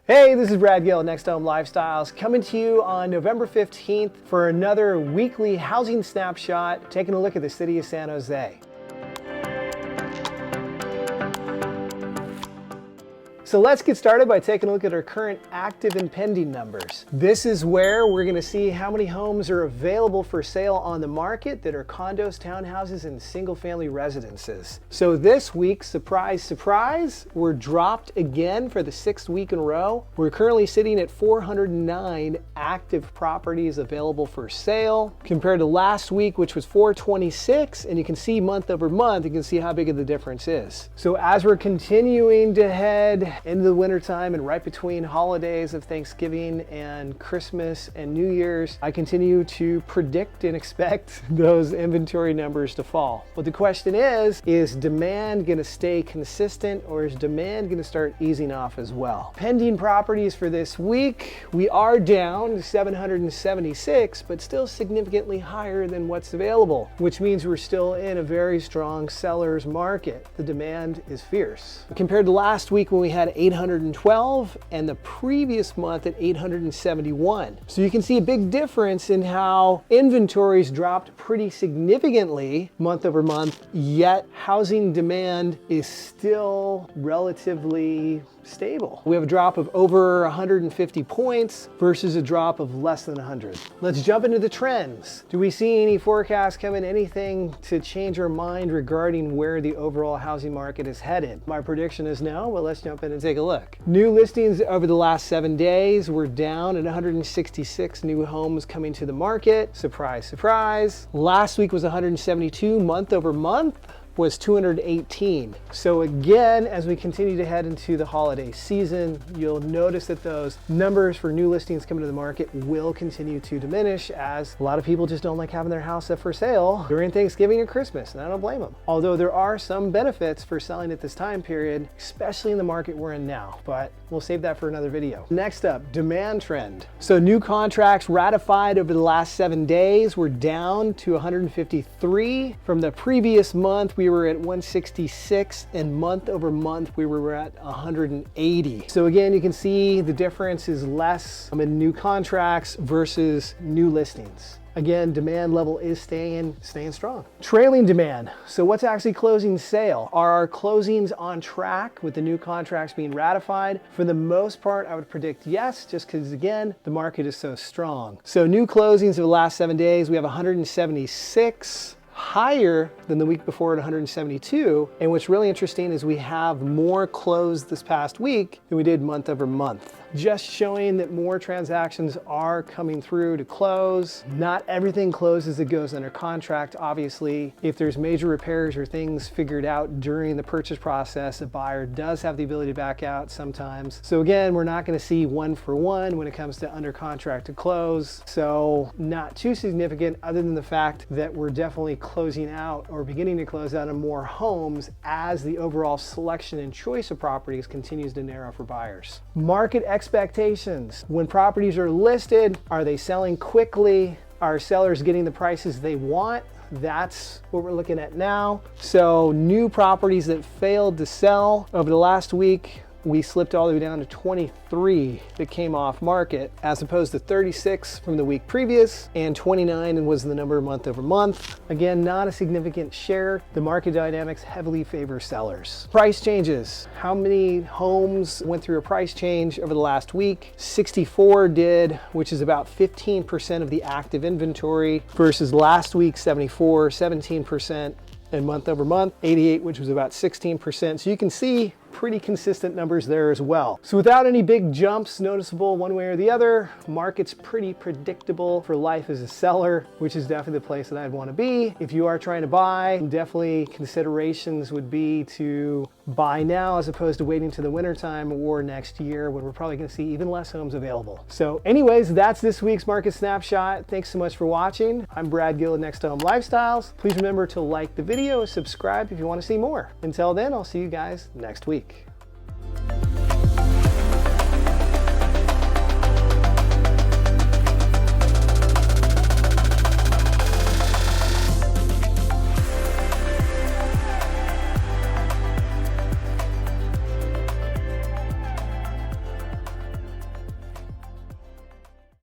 Hey, this is Brad Gill at NextHome Lifestyles, coming to you on November 15th for another weekly housing snapshot, taking a look at the city of San Jose. So let's get started by taking a look at our current active and pending numbers. This is where we're going to see how many homes are available for sale on the market that are condos, townhouses, and single-family residences. So this week, surprise, surprise, we're dropped again for the 6th week in a row. We're currently sitting at 409 active properties available for sale compared to last week, which was 426. And you can see month over month, you can see how big of the difference is. So as we're continuing to head into the wintertime and right between holidays of Thanksgiving and Christmas and New Year's, I continue to predict and expect those inventory numbers to fall. But the question is demand going to stay consistent, or is demand going to start easing off as well? Pending properties for this week, we are down to 776, but still significantly higher than what's available, which means we're still in a very strong seller's market. The demand is fierce. Compared to last week when we had 812 and the previous month at 871. So you can see a big difference in how inventories dropped pretty significantly month over month, yet housing demand is still relatively stable. We have a drop of over 150 points versus a drop of less than 100. Let's jump into the trends. Do we see any forecasts coming, anything to change our mind regarding where the overall housing market is headed? My prediction is no, but let's jump in and take a look. New listings over the last 7 days were down at 166 new homes coming to the market. Surprise, surprise. Last week was 172 month over month. Was 218. So again, as we continue to head into the holiday season, you'll notice that those numbers for new listings coming to the market will continue to diminish, as a lot of people just don't like having their house up for sale during Thanksgiving or Christmas, and I don't blame them. Although there are some benefits for selling at this time period, especially in the market we're in now, but we'll save that for another video. Next up, demand trend. So new contracts ratified over the last 7 days were down to 153 from the previous month. We were at 166, and month over month we were at 180. So again, you can see the difference is less in new contracts versus new listings. Again, demand level is staying strong. Trailing demand. So what's actually closing sale? Are our closings on track with the new contracts being ratified? For the most part, I would predict yes, just because again, the market is so strong. So new closings of the last 7 days, we have 176. Higher than the week before at 172. And what's really interesting is we have more closed this past week than we did month over month. Just showing that more transactions are coming through to close. Not everything closes that goes under contract. Obviously, if there's major repairs or things figured out during the purchase process, a buyer does have the ability to back out sometimes. So again, we're not going to see one for one when it comes to under contract to close. So not too significant, other than the fact that we're definitely closing out or beginning to close out on more homes as the overall selection and choice of properties continues to narrow for buyers. Market expectations. When properties are listed, are they selling quickly? Are sellers getting the prices they want? That's what we're looking at now. So new properties that failed to sell over the last week, we slipped all the way down to 23 that came off market, as opposed to 36 from the week previous, and 29 was the number month over month. Again, not a significant share. The market dynamics heavily favor sellers. Price changes. How many homes went through a price change over the last week? 64 did, which is about 15% of the active inventory, versus last week 74, 17%. And month over month, 88, which was about 16%. So you can see pretty consistent numbers there as well. So without any big jumps noticeable one way or the other, market's pretty predictable for life as a seller, which is definitely the place that I'd want to be. If you are trying to buy, definitely considerations would be to buy now as opposed to waiting to the wintertime or next year, when we're probably going to see even less homes available. So anyways, that's this week's market snapshot. Thanks so much for watching. I'm Brad Gill at NextHome Lifestyles. Please remember to like the video, subscribe if you want to see more. Until then, I'll see you guys next week.